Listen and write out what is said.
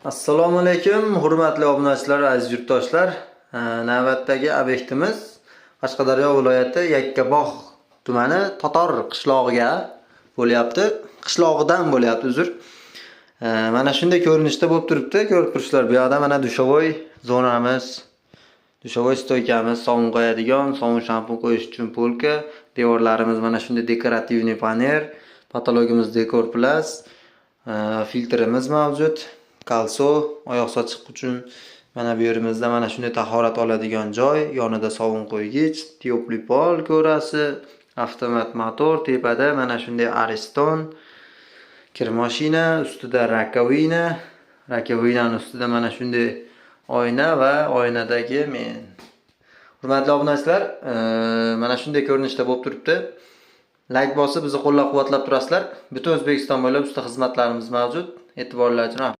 Assalomu alaykum, hurmatli obunachilar, aziz yurtdoshlar. Navbatdagi obyektimiz Qashqadaryo viloyati Yakkabog' tumani Totor qishlog'iga bo'lyapti. Qishlog'idan bo'lyapti, uzr. Mana shunday ko'rinishda bo'lib turibdi. Ko'rib turibsizlar, bu yoqda mana dushovoy zonamiz, dushovoy stoykamiz, sovun qo'yadigan, sovun shampun qo'yish uchun polka, devorlarimiz mana shunday dekorativniy panel, patologimiz dekor plus, filtrimiz mavjud. Kalso, oyoq sochiq uchun mana bu yerimizda mana shunday tahorat oladigan joy, yonida sovun qo'ygich, tiyopli pol ko'rasi, avtomat motor, tepada mana shunday Ariston, kir mashina, ustida rakovina, rakovinaning ustida mana shunday oyna va oynadagi men. Hurmatli obunachilar, mana shunday ko'rinishda bo'lib turibdi. Like bosib bizni qo'llab-quvvatlab turasizlar. Butun O'zbekiston bo'ylab usta xizmatlarimiz mavjud. E'tiborlar uchun